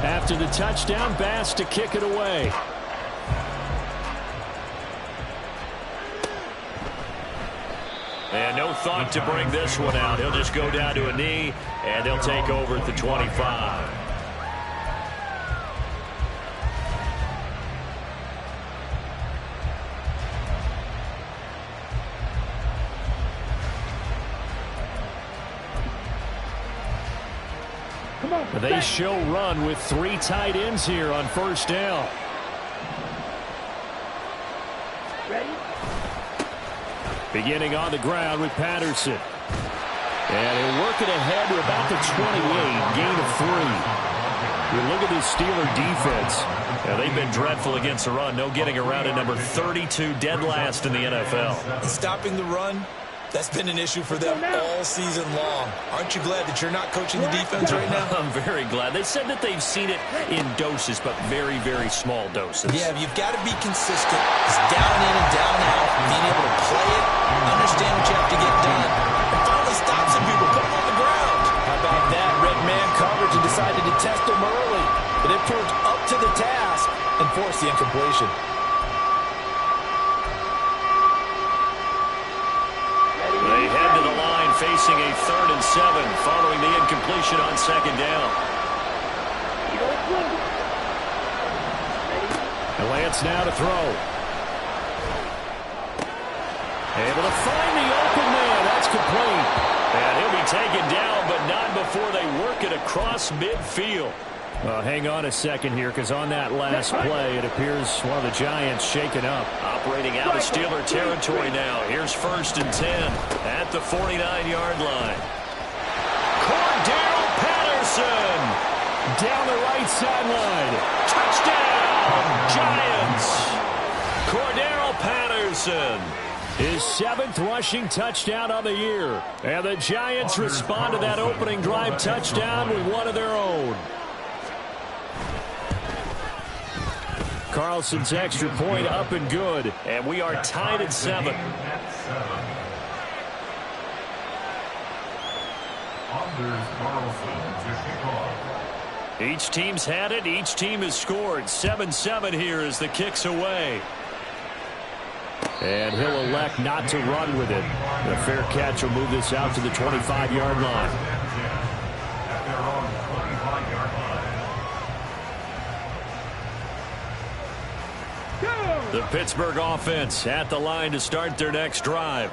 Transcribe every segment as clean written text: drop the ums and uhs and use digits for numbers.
After the touchdown, Bass to kick it away. And no thought to bring this one out. He'll just go down to a knee, and they'll take over at the 25. They show run with 3 tight ends here on first down. Ready? Beginning on the ground with Patterson. And he'll work it ahead to about the 28, gain of 3. You look at this Steeler defense. Yeah, they've been dreadful against the run. No getting around at number 32, dead last in the NFL. Stopping the run, that's been an issue for them all season long. Aren't you glad that you're not coaching the defense right now? I'm very glad. They said that they've seen it in doses, but very, very small doses. Yeah, you've got to be consistent. It's down in and down out, being able to play it, understand what you have to get done, and finally stop some people, put them on the ground. How about that? Red man coverage and decided to test them early, but it proved up to the task and forced the incompletion. They head to the line facing a 3rd and 7 following the incompletion on 2nd down. And Lance now to throw. Able to find the open man. That's complete. And he'll be taken down, but not before they work it across midfield. Hang on a second here, because on that last play, it appears one of the Giants shaken up. Operating out of Steeler territory now. Here's 1st and 10 at the 49-yard line. Cordell Patterson down the right sideline. Touchdown, Giants. Cordell Patterson. His 7th rushing touchdown on the year. And the Giants respond to that opening drive touchdown with one of their own. Carlson's extra point up and good. And we are tied at 7. Each team's had it. Each team has scored. 7-7 here as the kick's away. And he'll elect not to run with it. The fair catch will move this out to the 25-yard line. The Pittsburgh offense at the line to start their next drive.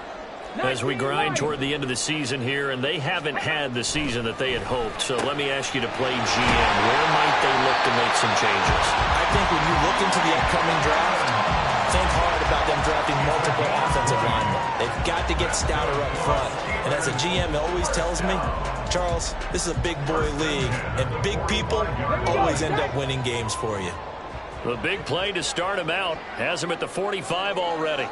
As we grind toward the end of the season here, and they haven't had the season that they had hoped. So let me ask you to play GM. Where might they look to make some changes? I think when you look into the upcoming draft, think hard about them drafting multiple offensive linemen. They've got to get stouter up front. And as a GM always tells me, Charles, this is a big boy league, and big people always end up winning games for you. The big play to start him out has him at the 45 already.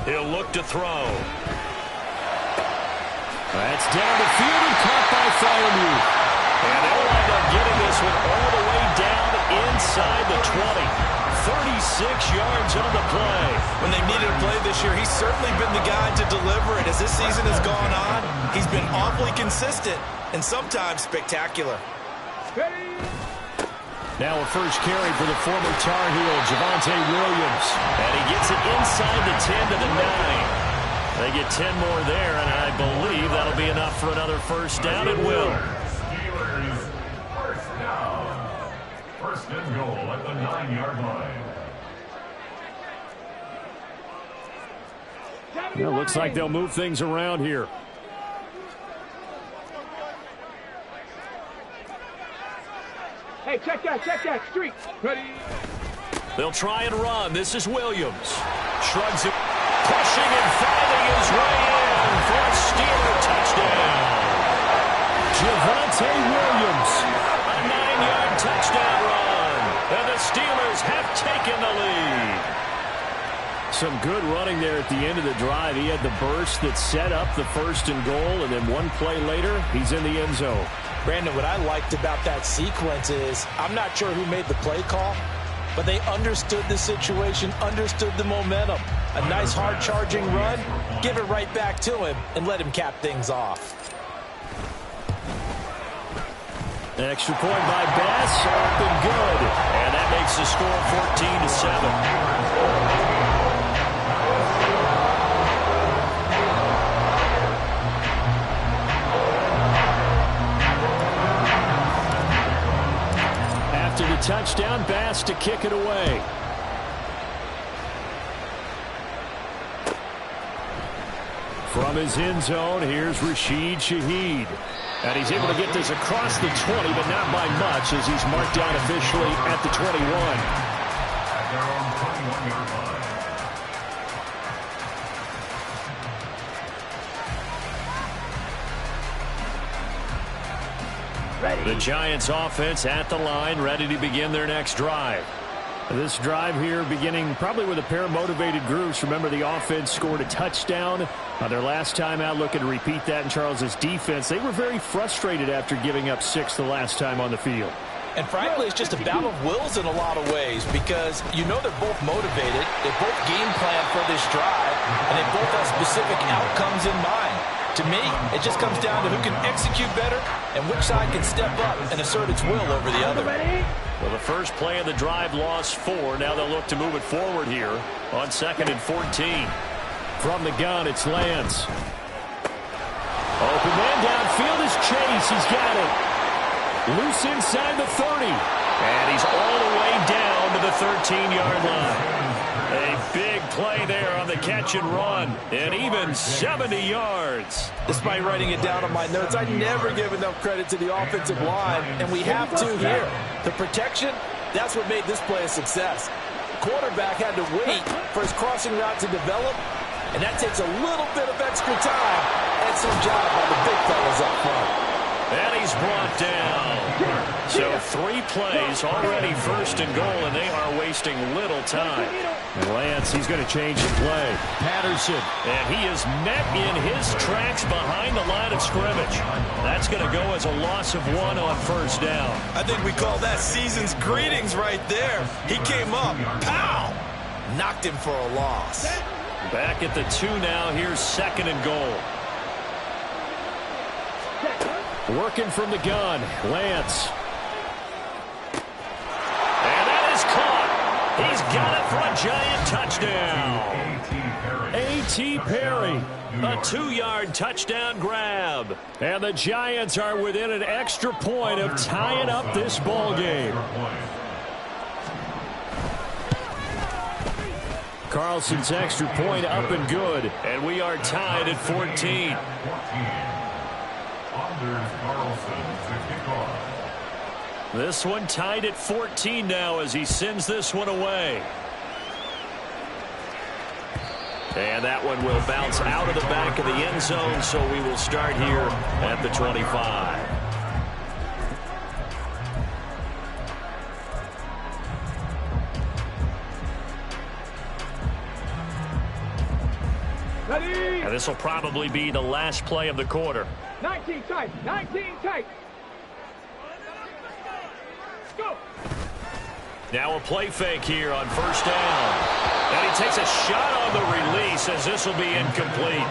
He'll look to throw. That's down the field and caught by Fryermuth. And they'll wind up getting this one all the way down inside the 20. 36 yards on the play. When they needed a play this year, he's certainly been the guy to deliver it. As this season has gone on, he's been awfully consistent and sometimes spectacular. Now a first carry for the former Tar Heel, Javonte Williams. And he gets it inside the 10 to the 9. They get 10 more there, and I believe that'll be enough for another first down. It will. Steelers, first down. First and goal at the 9-yard line. It looks like they'll move things around here. Hey, check that, street. Ready? They'll try and run. This is Williams. Shrugs it, pushing and finding his way in for a Steeler touchdown. Javonte Williams, a 9-yard touchdown run. And the Steelers have taken the lead. Some good running there at the end of the drive. He had the burst that set up the 1st and goal, and then one play later, he's in the end zone. Brandon, what I liked about that sequence is I'm not sure who made the play call, but they understood the situation, understood the momentum. A nice hard-charging run, give it right back to him, and let him cap things off. Extra point by Bass, up and good. And that makes the score 14-7. After the touchdown, Bass to kick it away. From his end zone, here's Rashid Shaheed. And he's able to get this across the 20, but not by much, as he's marked down officially at the 21. At their own 21-yard line. The Giants offense at the line, ready to begin their next drive. This drive here beginning probably with a pair of motivated groups. Remember, the offense scored a touchdown their last time out, looking to repeat that in Charles's defense. They were very frustrated after giving up 6 the last time on the field. And frankly, it's just a battle of wills in a lot of ways, because you know they're both motivated, they both game plan for this drive, and they both have specific outcomes in mind. To me, it just comes down to who can execute better and which side can step up and assert its will over the other. Well, the first play of the drive lost 4. Now they'll look to move it forward here on 2nd and 14. From the gun, it's Lance. Open man downfield is Chase. He's got it. Loose inside the 30. And he's all the way down to the 13-yard line. A big play there on the catch and run. And even 70 yards. Despite writing it down on my notes, I never give enough credit to the offensive line, and we have to here. The protection, that's what made this play a success. Quarterback had to wait for his crossing route to develop, and that takes a little bit of extra time and some job by the big fellas up front. And he's brought down. So 3 plays, already 1st and goal, and they are wasting little time. Lance, he's going to change the play. Patterson. And he is met in his tracks behind the line of scrimmage. That's going to go as a loss of 1 on 1st down. I think we call that season's greetings right there. He came up, pow! Knocked him for a loss. Back at the 2 now. Here's 2nd and goal. Working from the gun, Lance. And that is caught. He's got it for a Giant touchdown. A.T. Perry, a 2-yard touchdown grab. And the Giants are within an extra point of tying up this ball game. Carlson's extra point up and good. And we are tied at 14. This one tied at 14 now as he sends this one away. And that one will bounce out of the back of the end zone, so we will start here at the 25. Ready? And this will probably be the last play of the quarter. 19 tight. 19 tight. Go. Now a play fake here on 1st down. And he takes a shot on the release as this will be incomplete.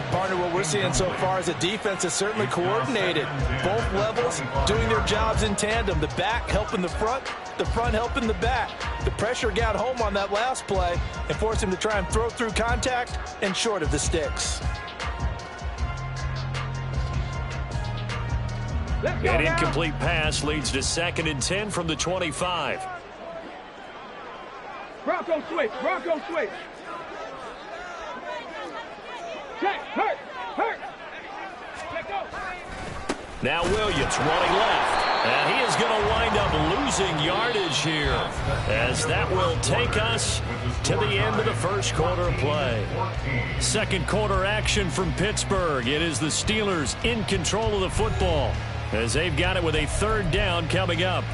Partner, what we're seeing so far is a defense is certainly coordinated. Both levels doing their jobs in tandem. The back helping the front helping the back. The pressure got home on that last play and forced him to try and throw through contact and short of the sticks. An incomplete pass leads to 2nd and 10 from the 25. Bronco switch. Bronco switch. Check. Hurt. Check go. Now Williams running left. And he is going to wind up losing yardage here, as that will take us to the end of the first quarter of play. Second quarter action from Pittsburgh. It is the Steelers in control of the football, as they've got it with a 3rd down coming up.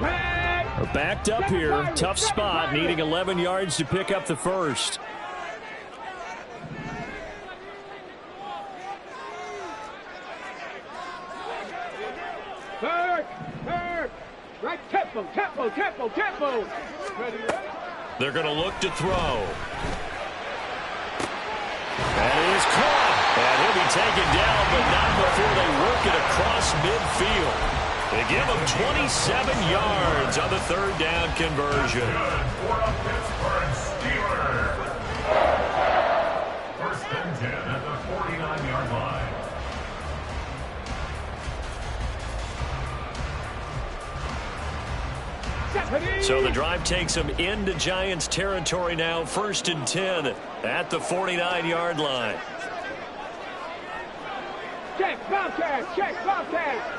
Red. Backed up here, tough spot, needing 11 yards to pick up the first. Tempo, tempo, tempo, tempo. Ready, ready. They're going to look to throw. That is caught. And he'll be taken down, but not before they work it across midfield. They give him 27 yards on the third down conversion. Good for a Pittsburgh Steelers. First and 10 at the 49-yard line. So the drive takes them into Giants territory now. First and 10 at the 49-yard line. Check, Bobcat, check, Bobcat.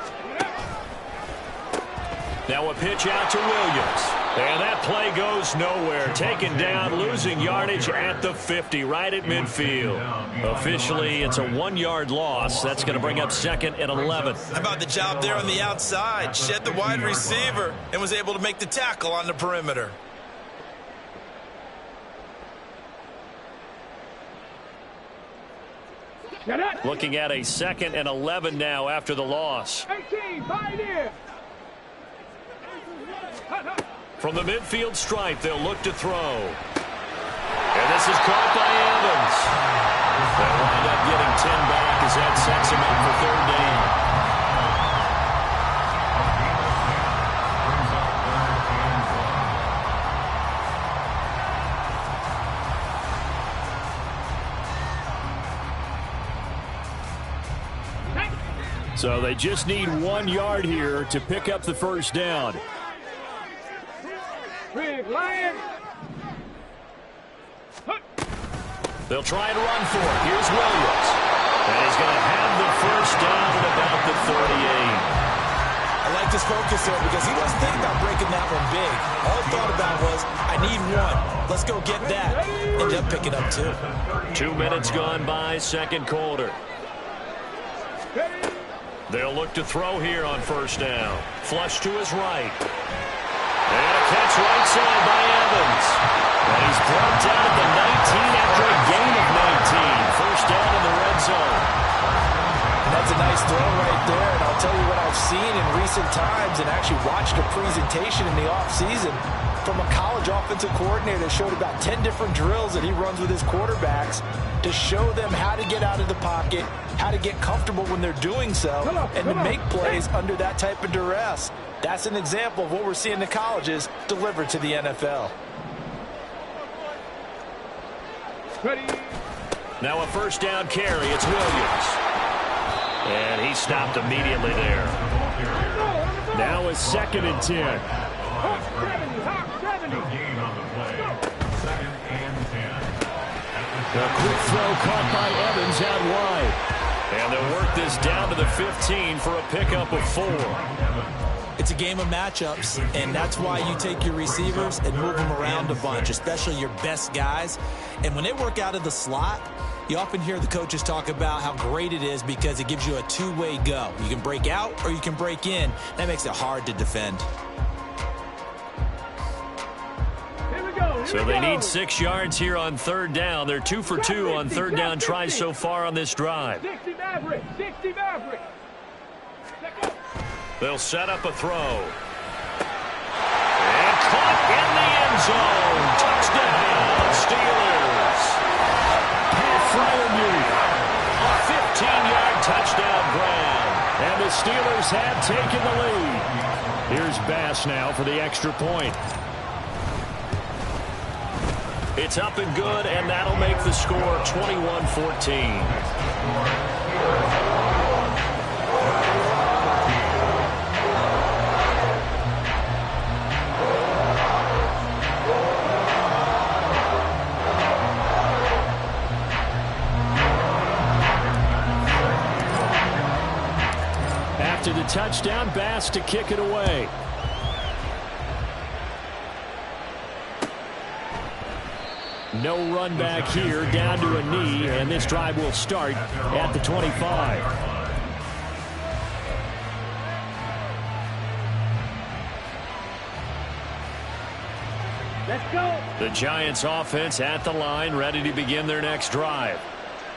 Now a pitch out to Williams. And that play goes nowhere. Taken down, losing yardage at the 50, right at midfield. Officially, it's a 1-yard loss. That's going to bring up second and 11. How about the job there on the outside? Shed the wide receiver and was able to make the tackle on the perimeter. Looking at a second and 11 now after the loss. 18, pioneer. From the midfield stripe, they'll look to throw. And this is caught by Evans. They'll wind up getting 10 back as that sets him up for third down. So they just need 1 yard here to pick up the first down. Big Lion. They'll try and run for it. Here's Williams. And he's going to have the first down at about the 38. I like this focus there because he wasn't thinking about breaking that one big. All he thought about was, I need one. Let's go get that. Ended up picking up 2. 2 minutes gone by, second quarter. They'll look to throw here on first down. Flush to his right. And a catch right side by Evans. And he's brought down at the 19 after a gain of 19. First down in the red zone. And that's a nice throw right there. And I'll tell you what I've seen in recent times and actually watched a presentation in the offseason from a college offensive coordinator that showed about 10 different drills that he runs with his quarterbacks to show them how to get out of the pocket, how to get comfortable when they're doing so, and to make plays under that type of duress. That's an example of what we're seeing in the colleges delivered to the NFL. Ready. Now a first down carry. It's Williams. And he stopped immediately there. Now a second and 10. Hawk 70, Hawk 70. Gain on the play. Second and 10. A quick throw caught by Evans out wide. And they'll work this down to the 15 for a pickup of 4. It's a game of matchups, and that's why you take your receivers and move them around a bunch, especially your best guys. And when they work out of the slot, you often hear the coaches talk about how great it is because it gives you a two-way go. You can break out or you can break in. That makes it hard to defend. Here we go. So they need 6 yards here on third down. They're 2 for 2 on third down tries so far on this drive. 60 Maverick, 60 Maverick. They'll set up a throw. And caught in the end zone. Touchdown, Steelers. Pat Fryermuth. A 15-yard touchdown grab. And the Steelers have taken the lead. Here's Bass now for the extra point. It's up and good, and that'll make the score 21-14. After the touchdown, Bass to kick it away. No run back here, down to a knee, and this drive will start at the 25. Let's go. The Giants offense at the line, ready to begin their next drive.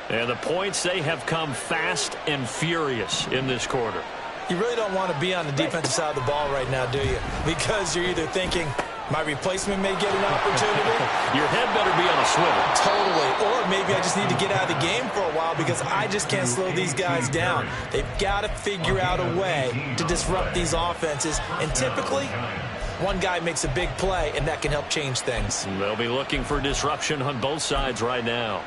And the points, they have come fast and furious in this quarter. You really don't want to be on the defensive side of the ball right now, do you? Because you're either thinking, my replacement may get an opportunity. Your head better be on a swivel. Totally. Or maybe I just need to get out of the game for a while because I just can't slow these guys down. They've got to figure out a way to disrupt these offenses. And typically, one guy makes a big play, and that can help change things. They'll be looking for disruption on both sides right now.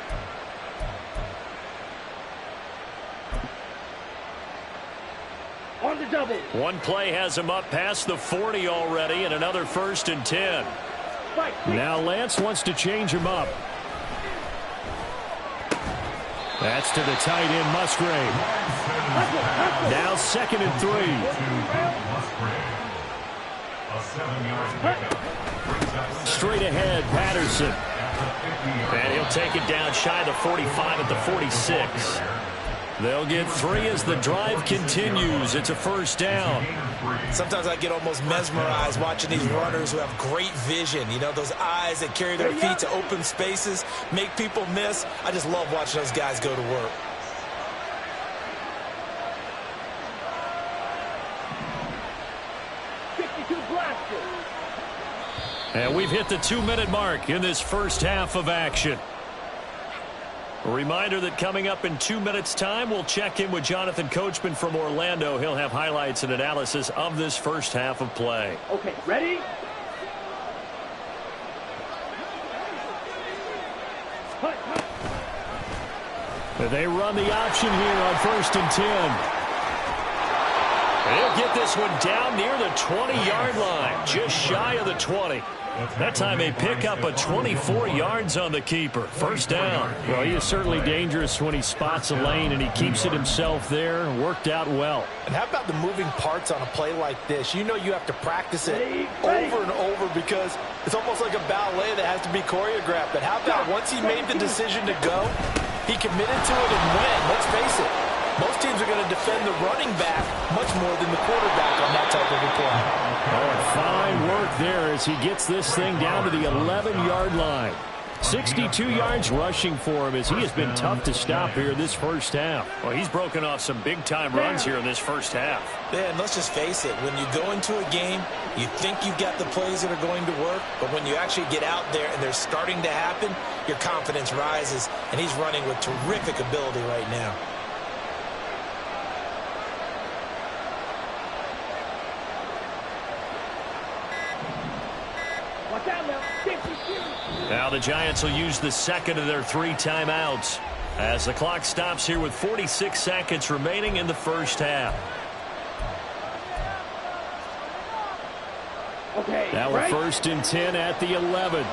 On the double. One play has him up past the 40 already, and another 1st and 10. Fight. Now Lance wants to change him up. That's to the tight end, Musgrave. Now 2nd and 3. A 7-yard pickup. Straight ahead, Patterson. And he'll take it down shy of the 45 at the 46. They'll get 3 as the drive continues. It's a 1st down. Sometimes I get almost mesmerized watching these runners who have great vision. You know, those eyes that carry their feet to open spaces, make people miss. I just love watching those guys go to work. And we've hit the 2-minute mark in this first half of action. A reminder that coming up in 2 minutes' time, we'll check in with Jonathan Coachman from Orlando. He'll have highlights and analysis of this first half of play. Okay, ready? They run the option here on 1st and 10. They'll get this one down near the 20-yard line, just shy of the 20. That time they pick up a 24 yards on the keeper. 1st down. Well, he is certainly dangerous when he spots a lane, and he keeps it himself there. Worked out well. And how about the moving parts on a play like this? You know you have to practice it over and over because it's almost like a ballet that has to be choreographed. But how about once he made the decision to go, he committed to it and went. Let's face it. Most teams are going to defend the running back much more than the quarterback on that type of a play. Oh, fine work there as he gets this thing down to the 11-yard line. 62 yards rushing for him as he has been tough to stop here this first half. Well, he's broken off some big-time runs here in this first half. Yeah, and let's just face it. When you go into a game, you think you've got the plays that are going to work, but when you actually get out there and they're starting to happen, your confidence rises, and he's running with terrific ability right now. Now the Giants will use the 2nd of their 3 timeouts as the clock stops here with 46 seconds remaining in the first half. Okay. Now we're 1st and 10 at the 11.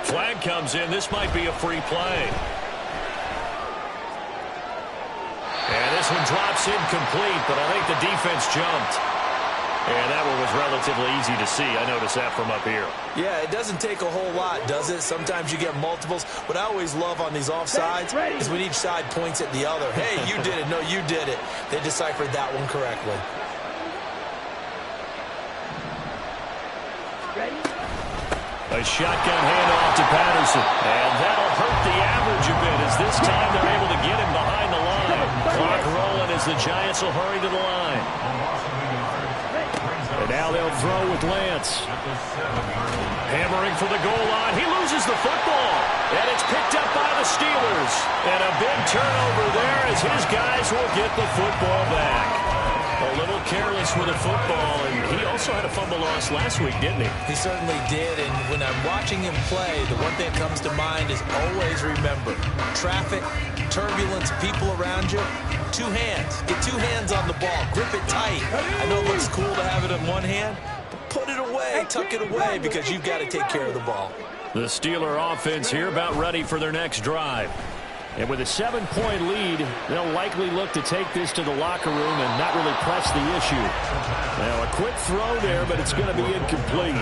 Flag comes in. This might be a free play. And this one drops incomplete, but I think the defense jumped. And that one was relatively easy to see. I noticed that from up here. Yeah, it doesn't take a whole lot, does it? Sometimes you get multiples. What I always love on these offsides is when each side points at the other. Hey, you did it. No, you did it. They deciphered that one correctly. A shotgun handoff to Patterson. And that'll hurt the average a bit as this time they're able to get him behind the line. Clock rolling as the Giants will hurry to the line. And now they'll throw with Lance. Hammering for the goal line. He loses the football. And it's picked up by the Steelers. And a big turnover there as his guys will get the football back. A little careless with the football, and he also had a fumble loss last week, didn't he? He certainly did, and when I'm watching him play, the one thing that comes to mind is always remember, traffic, turbulence, people around you, 2 hands. Get 2 hands on the ball. Grip it tight. I know it looks cool to have it in one hand, but put it away, tuck it away, because you've got to take care of the ball. The Steeler offense here about ready for their next drive. And with a 7-point lead, they'll likely look to take this to the locker room and not really press the issue. Now, a quick throw there, but it's going to be incomplete.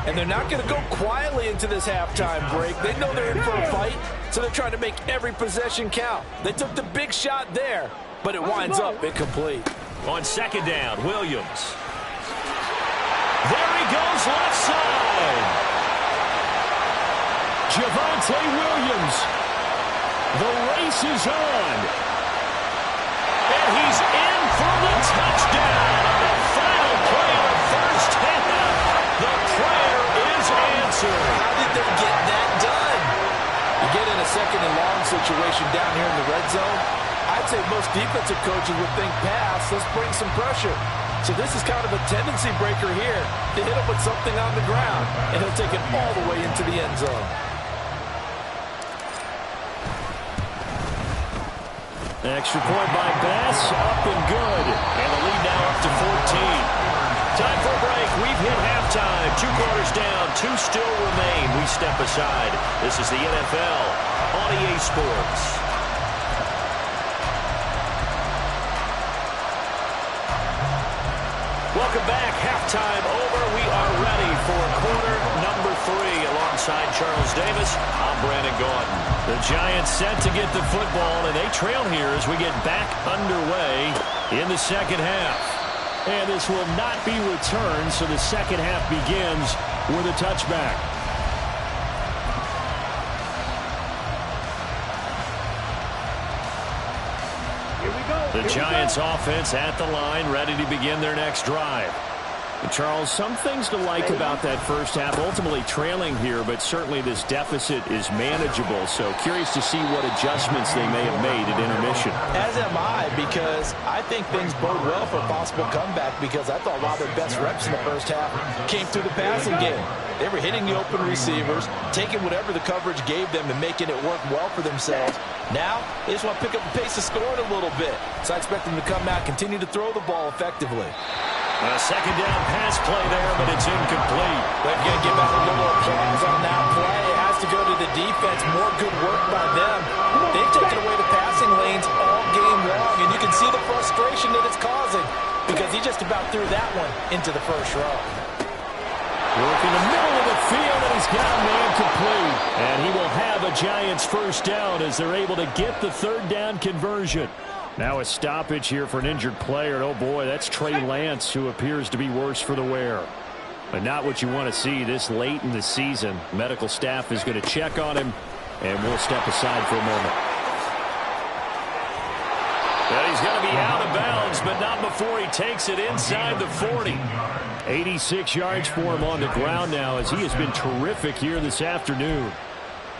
And they're not going to go quietly into this halftime break. They know they're in for a fight, so they're trying to make every possession count. They took the big shot there, but it winds up incomplete. On 2nd down, Williams. There he goes left side. Javonte Williams. The race is on. And he's in for the touchdown on the final play of the first half. The prayer is answered. How did they get that done? You get in a second and long situation down here in the red zone, I'd say most defensive coaches would think pass, let's bring some pressure. So this is kind of a tendency breaker here to hit him with something on the ground, and he'll take it all the way into the end zone. Extra point by Bass, up and good. And the lead now up to 14. Time for a break. We've hit halftime. 2 quarters down, 2 still remain. We step aside. This is the NFL on EA Sports. Welcome back. Halftime over. We are ready for quarter number 3. Alongside Charles Davis, I'm Brandon Gaudin. The Giants set to get the football, and they trail here as we get back underway in the second half. And this will not be returned, so the second half begins with a touchback. The Giants offense at the line, ready to begin their next drive. Charles, some things to like about that first half. Ultimately trailing here, but certainly this deficit is manageable. So curious to see what adjustments they may have made at intermission. As am I, because I think things bode well for a possible comeback, because I thought a lot of their best reps in the first half came through the passing game. They were hitting the open receivers, taking whatever the coverage gave them and making it work well for themselves. Now, they just want to pick up the pace of scoring a little bit. So I expect them to come out, continue to throw the ball effectively. A second down pass play there, but it's incomplete. They're going to give out a little applause on that play. It has to go to the defense. More good work by them. They've taken away the passing lanes all game long, and you can see the frustration that it's causing, because he just about threw that one into the first row. Work in the middle of the field, and he's got a man complete. And he will have a Giants first down as they're able to get the third down conversion. Now a stoppage here for an injured player. And oh, boy, that's Trey Lance, who appears to be worse for the wear. But not what you want to see this late in the season. Medical staff is going to check on him, and we'll step aside for a moment. Well, he's going to be out of bounds, but not before he takes it inside the 40. 86 yards for him on the ground now, as he has been terrific here this afternoon.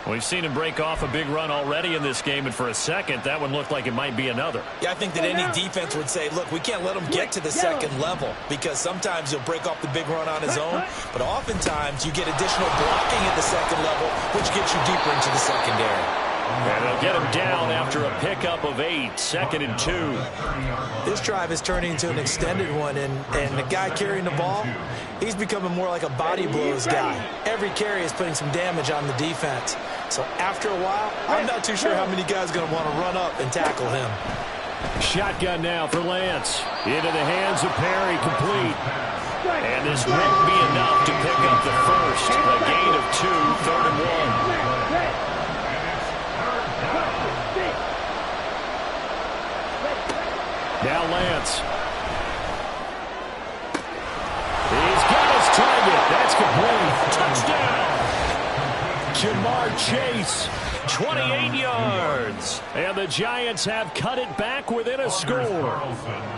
We've seen him break off a big run already in this game, and for a second, that one looked like it might be another. Yeah, I think that any defense would say, look, we can't let him get to the second level, because sometimes he'll break off the big run on his own, but oftentimes you get additional blocking at the second level, which gets you deeper into the secondary. And they'll get him down after a pickup of 8, 2nd and 2. This drive is turning into an extended one, and the guy carrying the ball, he's becoming more like a body blows guy. Every carry is putting some damage on the defense. So after a while, I'm not too sure how many guys are going to want to run up and tackle him. Shotgun now for Lance. Into the hands of Perry, complete. And this won't be enough to pick up the first. A gain of 2, 3rd and 1. Now Lance. He's got his target. That's complete. Touchdown. Jamar Chase, 28 yards. And the Giants have cut it back within a score.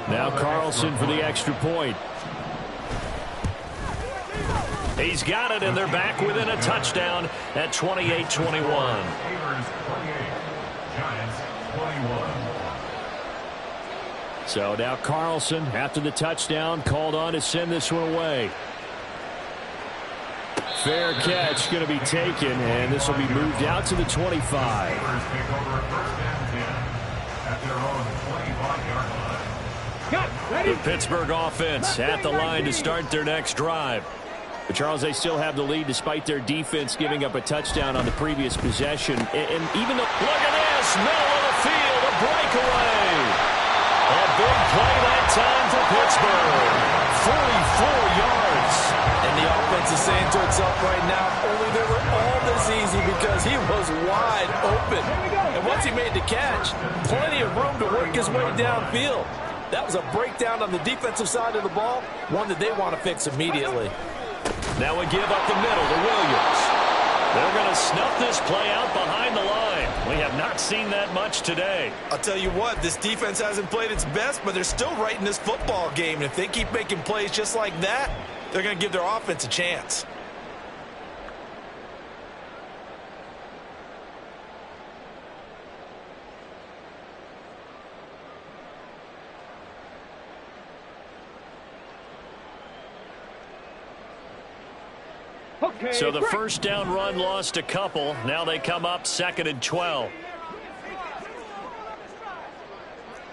Now Carlson for the extra point. He's got it, and they're back within a touchdown at 28-21. So now Carlson, after the touchdown, called on to send this one away. Fair catch going to be taken, and this will be moved out to the 25. The Pittsburgh offense at the line to start their next drive. But Charles, they still have the lead despite their defense giving up a touchdown on the previous possession. And even though, look at this, middle of the field, a breakaway. A big play that time for Pittsburgh. 44 yards. And the offense is saying to itself right now, only they were all this easy because he was wide open. And once he made the catch, plenty of room to work his way downfield. That was a breakdown on the defensive side of the ball, one that they want to fix immediately. Now we give up the middle to Williams. They're going to snuff this play out behind the line. We have not seen that much today. I'll tell you what, this defense hasn't played its best, but they're still right in this football game. And if they keep making plays just like that, they're going to give their offense a chance. Okay, So the break. first down run lost a couple. Now they come up 2nd and 12.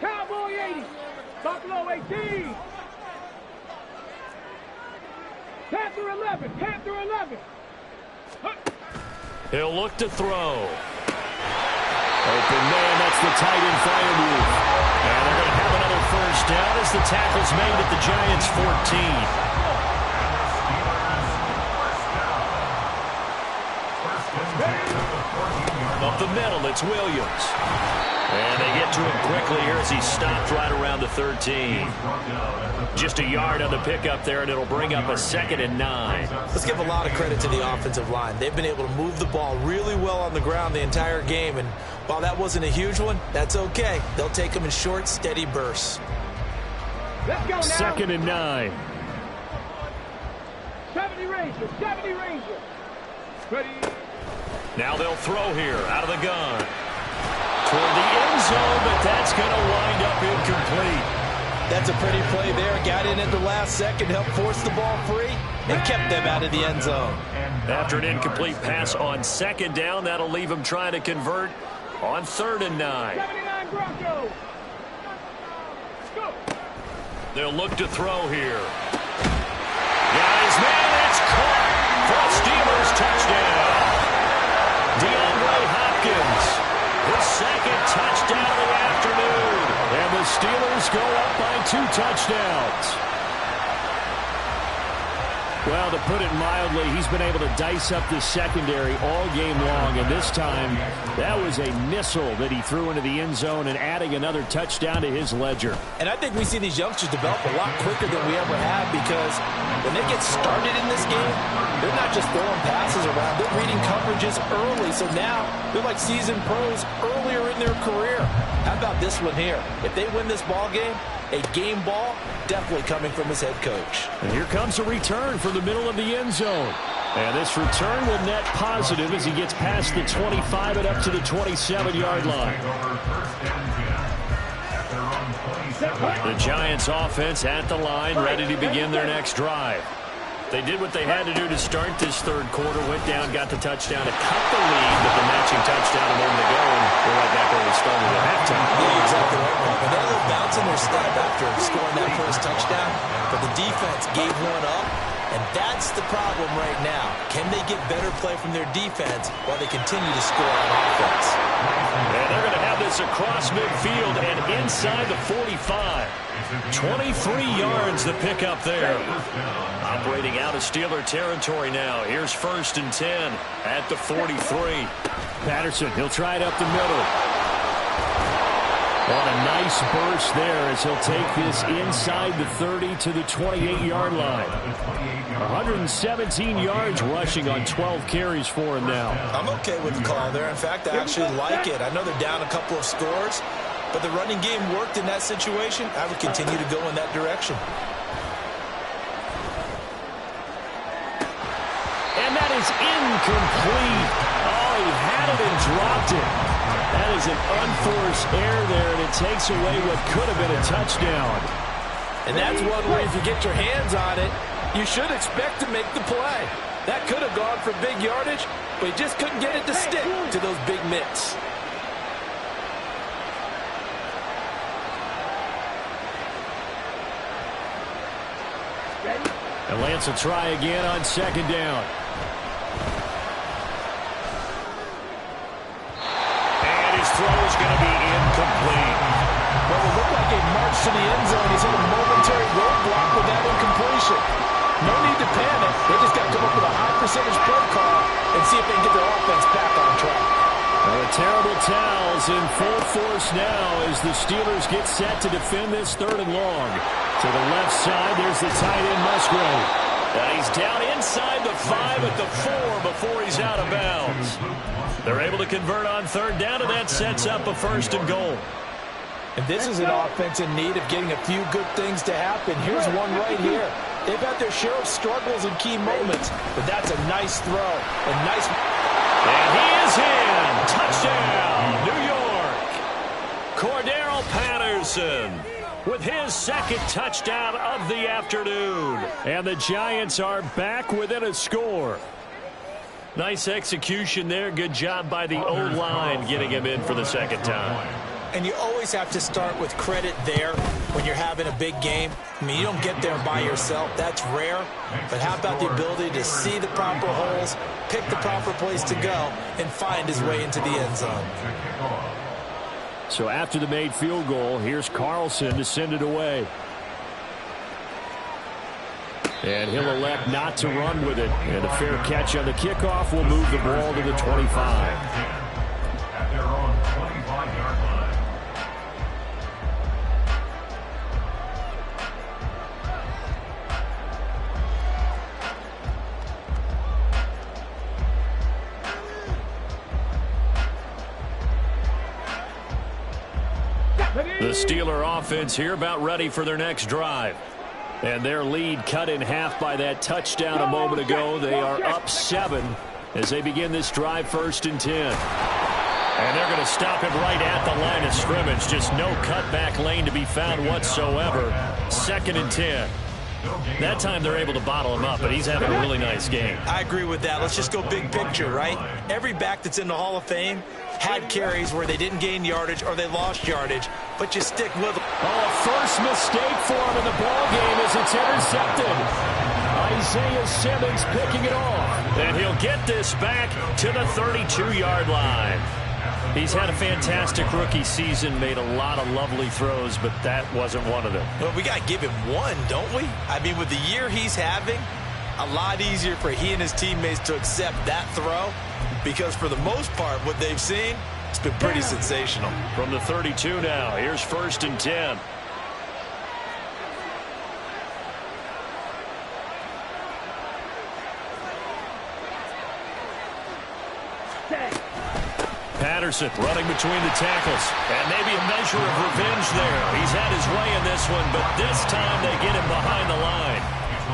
Cowboy 80. Buffalo 18. Panther 11. Panther 11. He'll look to throw. Open man, that's the tight end fire move. And they're going to have another first down as the tackle's made at the Giants' 14. Up the middle, it's Williams. And they get to him quickly here as he stopped right around the 13. Just a yard on the pickup there, and it'll bring up a 2nd and 9. Let's give a lot of credit to the offensive line. They've been able to move the ball really well on the ground the entire game, and while that wasn't a huge one, that's okay. They'll take them in short, steady bursts. Let's go now. 2nd and 9. 70 Ranger. 70 Ranger. Ready. Now they'll throw here out of the gun. Toward the end zone, but that's going to wind up incomplete. That's a pretty play there. Got in at the last second, helped force the ball free, and kept them out of the end zone. After an incomplete pass on 2nd down, that'll leave them trying to convert on 3rd and 9. 79 Broncos. Go. They'll look to throw here. Guys, man, it's caught for a Steelers touchdown. DeAndre Hopkins, his 2nd touchdown of the afternoon. And the Steelers go up by 2 touchdowns. Well, to put it mildly, he's been able to dice up the secondary all game long. And this time, that was a missile that he threw into the end zone and adding another touchdown to his ledger. And I think we see these youngsters develop a lot quicker than we ever have, because when they get started in this game, they're not just throwing passes around. They're reading coverages early. So now they're like seasoned pros earlier in their career. How about this one here? If they win this ball game, a game ball definitely coming from his head coach. And here comes a return from the middle of the end zone. And this return will net positive as he gets past the 25 and up to the 27-yard line. The Giants offense at the line, ready to begin their next drive. They did what they had to do to start this third quarter, went down, got the touchdown to cut the lead, but the matching touchdown a moment ago, and we're right back where we started at halftime. Yeah, exactly right. And they had a little bounce in their step after scoring that first touchdown, but the defense gave one up, and that's the problem right now. Can they get better play from their defense while they continue to score on offense? And they're going to have this across midfield and inside the 45. 23 yards to pick up there. Operating out of Steeler territory now. Here's 1st and 10 at the 43. Patterson, he'll try it up the middle. On a nice burst there as he'll take this inside the 30 to the 28-yard line. 117 yards rushing on 12 carries for him now. I'm okay with the call there. In fact, I actually like it. I know they're down a couple of scores, but the running game worked in that situation. I would continue to go in that direction. And that is incomplete. Oh, he had it and dropped it. That is an unforced error there, and it takes away what could have been a touchdown. And that's one where if you get your hands on it, you should expect to make the play. That could have gone for big yardage, but he just couldn't get it to stick to those big mitts. And Lance will try again on 2nd down. And his throw is going to be incomplete. Well, it looked like a march to the end zone. He's hit a momentary roadblock with that incompletion. No need to panic. They just got to come up with a high percentage play call and see if they can get their offense back on track. Well, the terrible towels in full force now as the Steelers get set to defend this 3rd and long. To the left side, there's the tight end Musgrave. And he's down inside the 5 at the 4 before he's out of bounds. They're able to convert on third down, and that sets up a 1st and goal. And this is an offense in need of getting a few good things to happen. Here's one right here. They've had their share of struggles in key moments, but that's a nice throw. And he is in. Touchdown, New York. Cordero Patterson with his 2nd touchdown of the afternoon. And the Giants are back within a score. Nice execution there. Good job by the O-line getting him in for the 2nd time. And you always have to start with credit there when you're having a big game. I mean, you don't get there by yourself. That's rare. But how about the ability to see the proper holes, pick the proper place to go, and find his way into the end zone? So after the made field goal, here's Carlson to send it away. And he'll elect not to run with it. And a fair catch on the kickoff will move the ball to the 25. At their own 25-yard line. The Steeler offense here about ready for their next drive. And their lead cut in half by that touchdown a moment ago. They are up 7 as they begin this drive, 1st and 10. And they're going to stop him right at the line of scrimmage. Just no cutback lane to be found whatsoever. 2nd and 10. That time they're able to bottle him up, but he's having a really nice game. I agree with that. Let's just go big picture, right? Every back that's in the Hall of Fame had carries where they didn't gain yardage or they lost yardage, but you stick with them. Oh, first mistake for him in the ball game as it's intercepted. Isaiah Simmons picking it off. And he'll get this back to the 32-yard line. He's had a fantastic rookie season, made a lot of lovely throws, but that wasn't one of them. Well, we got to give him one, don't we? I mean, with the year he's having, a lot easier for he and his teammates to accept that throw because for the most part, what they've seen, it's been pretty sensational. From the 32 now, here's 1st and 10. Patterson running between the tackles. And maybe a measure of revenge there. He's had his way in this one, but this time they get him behind the line.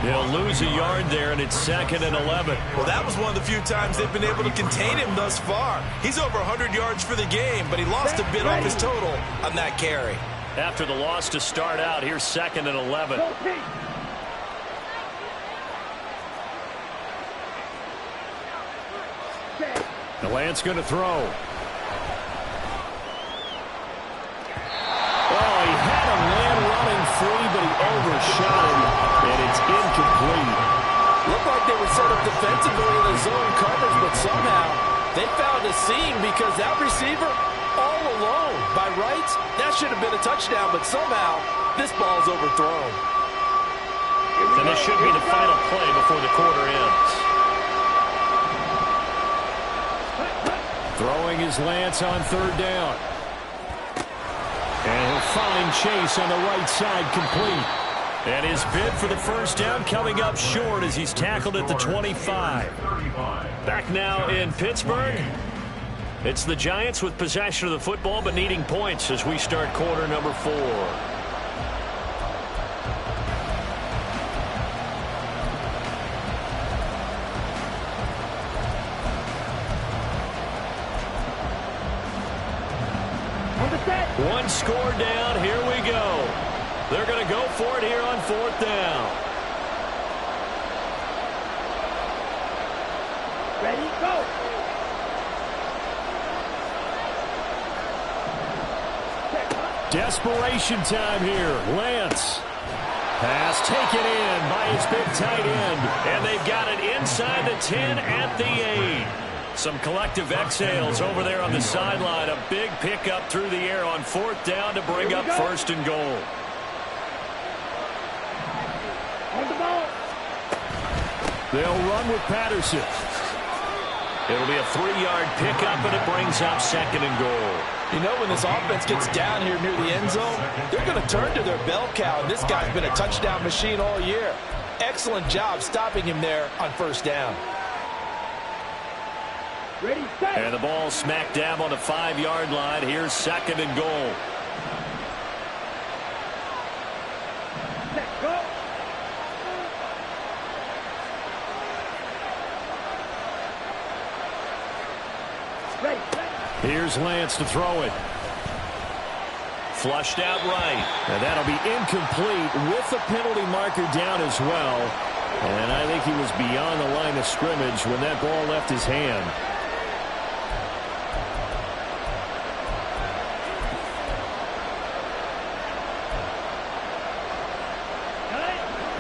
They'll lose a yard there, and it's 2nd and 11. Well, that was one of the few times they've been able to contain him thus far. He's over 100 yards for the game, but he lost a bit off his total on that carry. After the loss to start out, here's 2nd and 11. The Lance going to throw. Oh, he had a man running free, but he overshot him, and it's incomplete. Looked like they were set up defensively in the zone coverage, but somehow they found a seam because that receiver all alone. By rights, that should have been a touchdown, but somehow this ball's overthrown. And this should be the final play before the quarter ends. Throwing his Lance on 3rd down. And he'll find Chase on the right side complete. And his bid for the 1st down coming up short as he's tackled at the 25. Back now in Pittsburgh. It's the Giants with possession of the football but needing points as we start quarter number 4. One score down. Here we go. They're going to go for it here on 4th down. Ready, go. Desperation time here. Lance. Pass taken in by his big tight end. And they've got it inside the 10 at the 8. Some collective exhales over there on the sideline. A big pickup through the air on 4th down to bring up 1st and goal. On the ball. They'll run with Patterson. It'll be a 3-yard pickup, and it brings up 2nd and goal. You know, when this offense gets down here near the end zone, they're going to turn to their bell cow, and this guy's been a touchdown machine all year. Excellent job stopping him there on 1st down. Ready, set. And the ball smack dab on the 5-yard line. Here's 2nd and goal. Set, go. Ready, set. Here's Lance to throw it. Flushed out right. And that'll be incomplete with the penalty marker down as well. And I think he was beyond the line of scrimmage when that ball left his hand.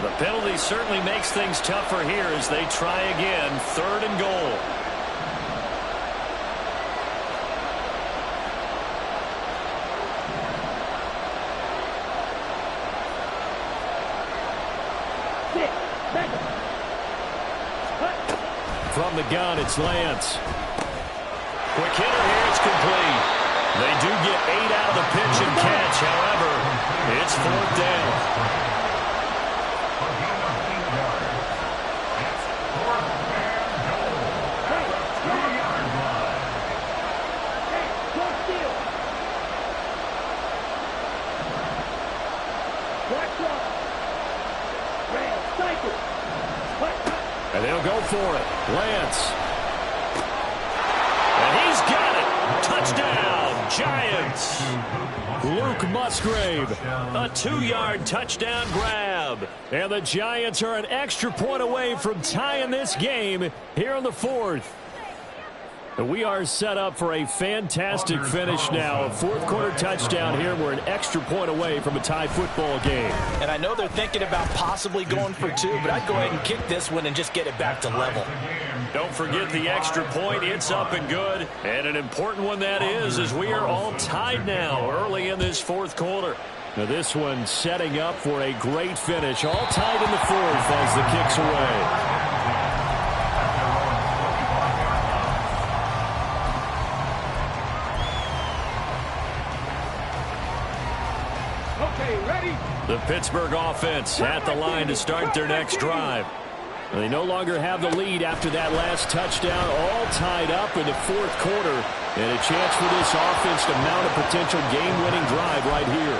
The penalty certainly makes things tougher here as they try again. 3rd and goal. From the gun, it's Lance. Quick hitter here, it's complete. They do get 8 out of the pitch and catch. However, it's 4th down. And they'll go for it. Lance. And he's got it. Touchdown, Giants. Luke Musgrave, a 2-yard touchdown grab. And the Giants are an extra point away from tying this game here in the 4th. We are set up for a fantastic finish now. A 4th-quarter touchdown here. We're an extra point away from a tie football game. And I know they're thinking about possibly going for 2, but I'd go ahead and kick this one and just get it back to level. Don't forget the extra point. It's up and good. And an important one that is, as we are all tied now early in this 4th quarter. Now this one setting up for a great finish. All tied in the 4th as the kick's away. The Pittsburgh offense at the line to start their next drive. They no longer have the lead after that last touchdown, all tied up in the 4th quarter. And a chance for this offense to mount a potential game-winning drive right here.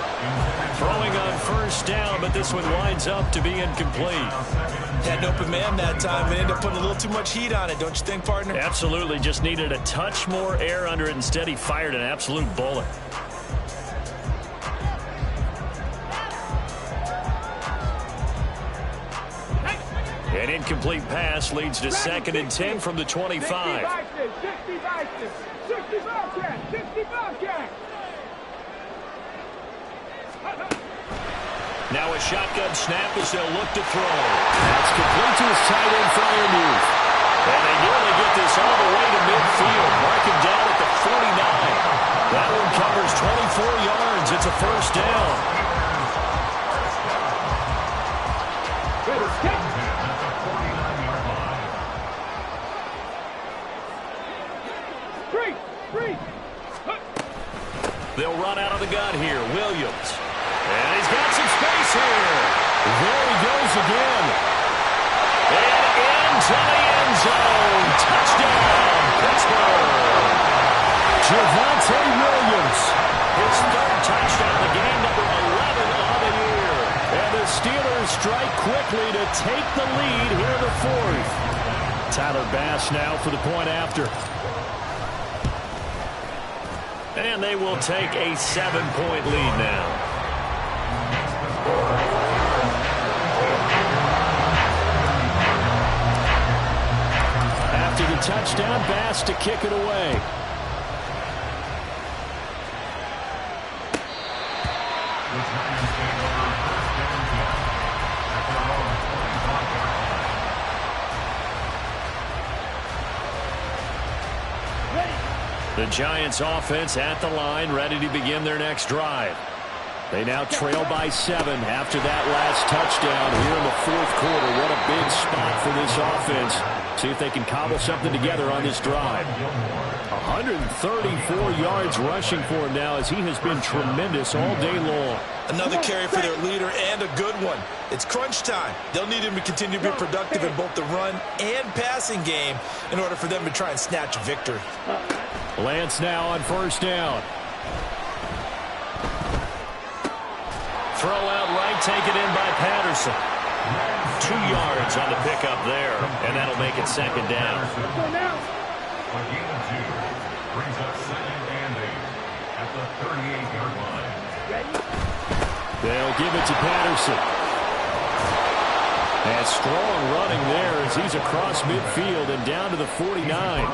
Throwing on 1st down, but this one winds up to be incomplete. Had an open man that time and ended up putting a little too much heat on it, don't you think, partner? Absolutely. Just needed a touch more air under it. Instead, he fired an absolute bullet. An incomplete pass leads to 2nd and 10 from the 25. Now a shotgun snap as they'll look to throw. That's complete to his tight end, Freiermuth. And they nearly get this all the way to midfield. Mark him down at the 49. That one covers 24 yards. It's a 1st down. They'll run out of the gun here. Williams. And he's got some space here. There he goes again. And into the end zone. Touchdown, Pittsburgh. Javonte Williams. His 3rd touchdown of the game, number 11 on the year. And the Steelers strike quickly to take the lead here in the 4th. Tyler Bass now for the point after. And they will take a 7-point lead now. After the touchdown, Bass to kick it away. The Giants offense at the line, ready to begin their next drive. They now trail by 7 after that last touchdown here in the fourth quarter. What a big spot for this offense. See if they can cobble something together on this drive. 134 yards rushing for him now as he has been tremendous all day long. Another carry for their leader and a good one. It's crunch time. They'll need him to continue to be productive in both the run and passing game in order for them to try and snatch a victory. Lance now on first down. Throw out right, taken in by Patterson. 2 yards on the pickup there, and that'll make it second down. A gain of 2 brings up 2nd and 8 at the 38-yard line. They'll give it to Patterson. And strong running there as he's across midfield and down to the 49.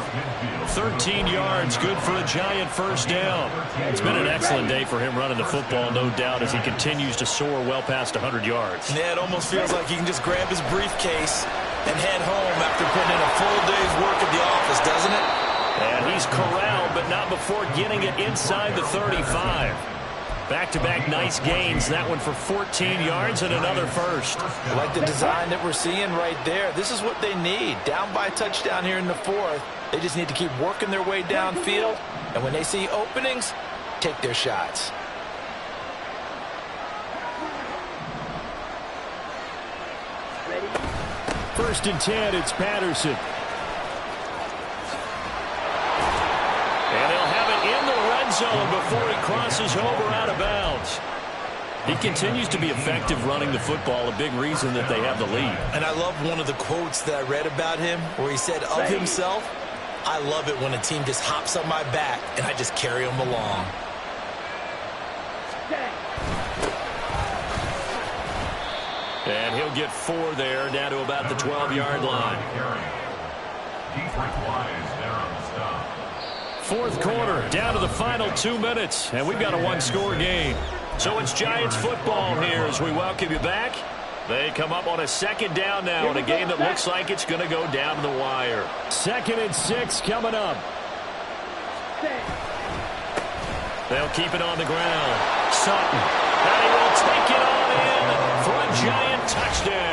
13 yards, good for a Giant first down. It's been an excellent day for him running the football, no doubt, as he continues to soar well past 100 yards. Yeah, it almost feels like he can just grab his briefcase and head home after putting in a full day's work at the office, doesn't it? And he's corralled, but not before getting it inside the 35. Back-to-back nice gains. That one for 14 yards and another first. I like the design that we're seeing right there. This is what they need. Down by a touchdown here in the fourth. They just need to keep working their way downfield. And when they see openings, take their shots. First and 10, it's Patterson. And they'll have it in the red zone before he crosses over out of bounds. He continues to be effective running the football, a big reason that they have the lead. And I love one of the quotes that I read about him where he said of himself, I love it when a team just hops on my back and I just carry them along. And he'll get 4 there, down to about the 12-yard line. Fourth quarter, down to the final 2 minutes, and we've got a one-score game. So it's Giants football here as we welcome you back. They come up on a second down now in a game that looks like it's going to go down to the wire. 2nd and 6 coming up. They'll keep it on the ground. Sutton, and he will take it on in for a Giant touchdown.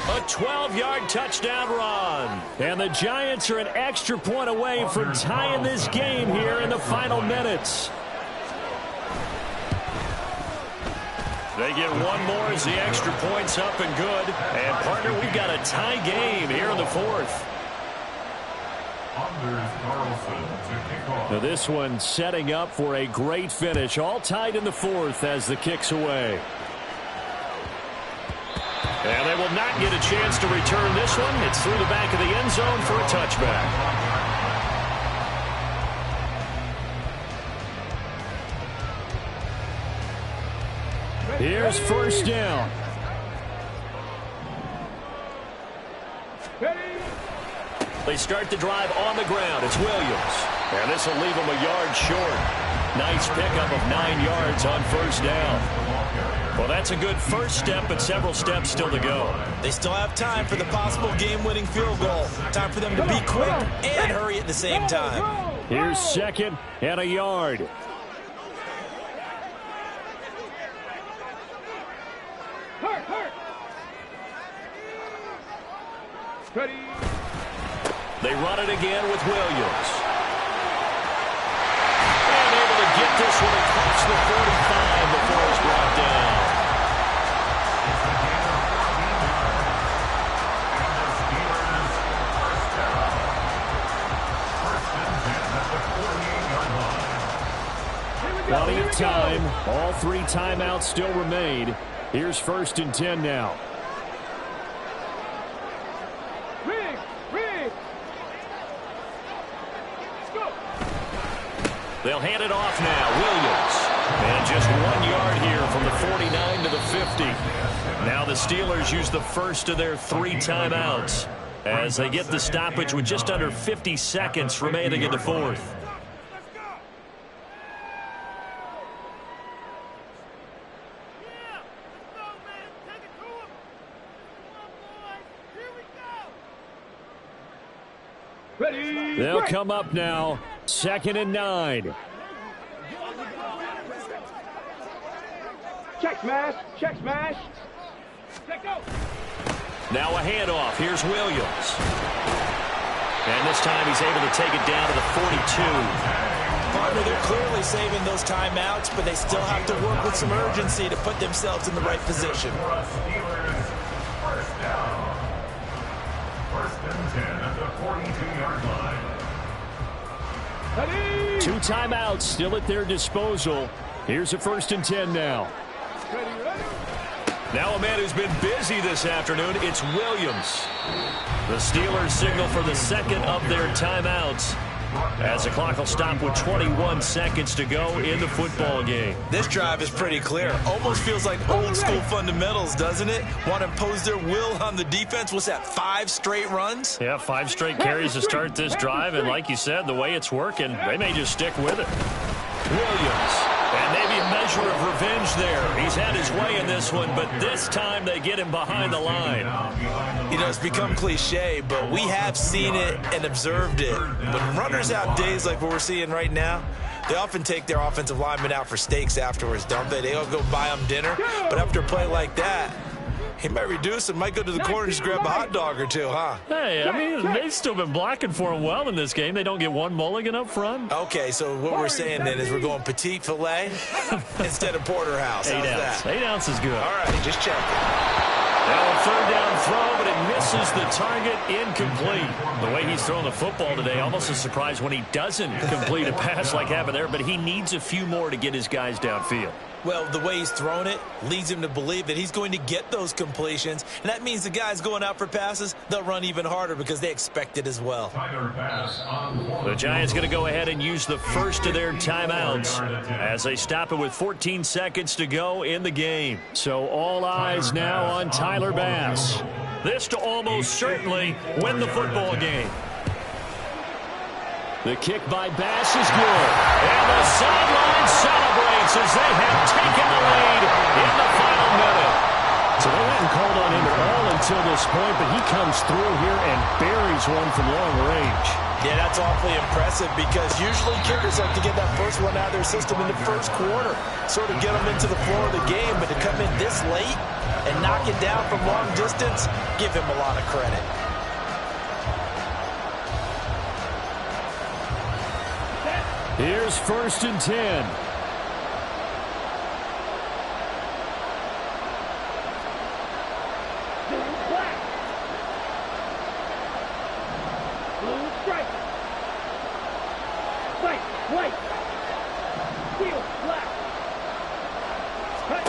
A 12-yard touchdown run. And the Giants are an extra point away from tying this game here in the final minutes. They get one more as the extra point's up and good. And, partner, we've got a tie game here in the fourth. Now this one setting up for a great finish. All tied in the fourth as the kick's away. And they will not get a chance to return this one. It's through the back of the end zone for a touchback. Here's first down. They start the drive on the ground. It's Williams. And this will leave them a yard short. Nice pickup of 9 yards on first down. Well, that's a good first step, but several steps still to go. They still have time for the possible game-winning field goal. Time for them to be quick and hurry at the same time. Here's 2nd and a yard. They run it again with Williams. And able to get this one across the 45 before it's brought down. Plenty of time. All 3 timeouts still remain. Here's 1st and 10 now. They'll hand it off now. Williams. And just 1 yard here from the 49 to the 50. Now the Steelers use the first of their 3 timeouts as they get the stoppage with just under 50 seconds remaining in the fourth. They'll come up now. 2nd and 9. Check smash. Check smash. Check go. Now a handoff. Here's Williams. And this time he's able to take it down to the 42. Partner, they're clearly saving those timeouts, but they still have to work with some urgency to put themselves in the right position. First down. First and 10 at the 42-yard line. 2 timeouts still at their disposal. Here's a 1st and 10 now. Now a man who's been busy this afternoon, it's Williams. The Steelers signal for the second of their timeouts as the clock will stop with 21 seconds to go in the football game. This drive is pretty clear. Almost feels like old school fundamentals, doesn't it? Want to impose their will on the defense. What's that, 5 straight runs? Yeah, 5 straight carries to start this drive, and like you said, the way it's working, they may just stick with it. Williams, and maybe a measure of revenge there. He's had his way in this one, but this time they get him behind the line. You know, it's become cliche, but we have seen it and observed it. When runners have days like what we're seeing right now, they often take their offensive linemen out for steaks afterwards, don't they? They all go buy them dinner, but after a play like that, he might reduce and might go to the corner and just grab a hot dog or two, huh? Hey, I mean, they've still been blocking for him well in this game. They don't get one mulligan up front. Okay, so what we're saying then is we're going petite filet instead of porterhouse. How's that? 8 ounce is good. All right, just checking. Now a 3rd down throw, but it misses the target, incomplete. The way he's throwing the football today, almost a surprise when he doesn't complete a pass like happened there, but he needs a few more to get his guys downfield. Well, the way he's thrown it leads him to believe that he's going to get those completions, and that means the guys going out for passes, they'll run even harder because they expect it as well. The Giants going to go ahead and use the first of their timeouts as they stop it with 14 seconds to go in the game. So all eyes now on Tyler Bass. This to almost certainly win the football game. The kick by Bass is good. And the sideline celebrates as they have taken the lead in the final minute. So they hadn't called on him at all until this point, but he comes through here and buries one from long range. Yeah, that's awfully impressive because usually kickers like to get that first one out of their system in the first quarter, sort of get them into the flow of the game, but to come in this late and knock it down from long distance, give him a lot of credit. Here's 1st and 10. Black. Blue stripe. White. Steel. Black. Cut.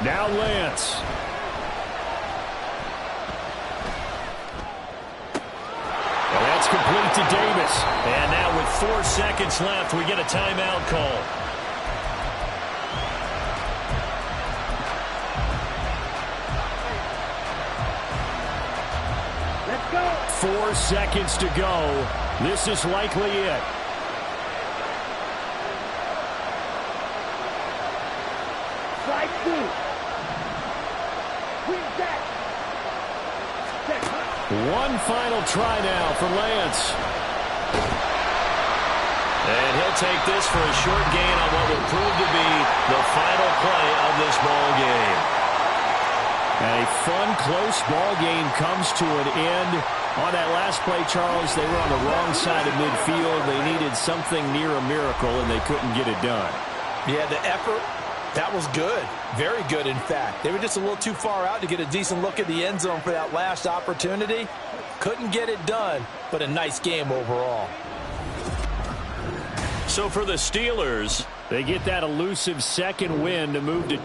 Now Lance. That's complete to Davis. And now with 4 seconds left, we get a timeout call. Let's go. 4 seconds to go. This is likely it. Slide 2. Win that. One final try now for Lance. And he'll take this for a short gain on what will prove to be the final play of this ball game. A fun, close ball game comes to an end. On that last play, Charles, they were on the wrong side of midfield. They needed something near a miracle, and they couldn't get it done. Yeah, the effort, that was good. Very good, in fact. They were just a little too far out to get a decent look at the end zone for that last opportunity. Couldn't get it done, but a nice game overall. So for the Steelers, they get that elusive second win to move to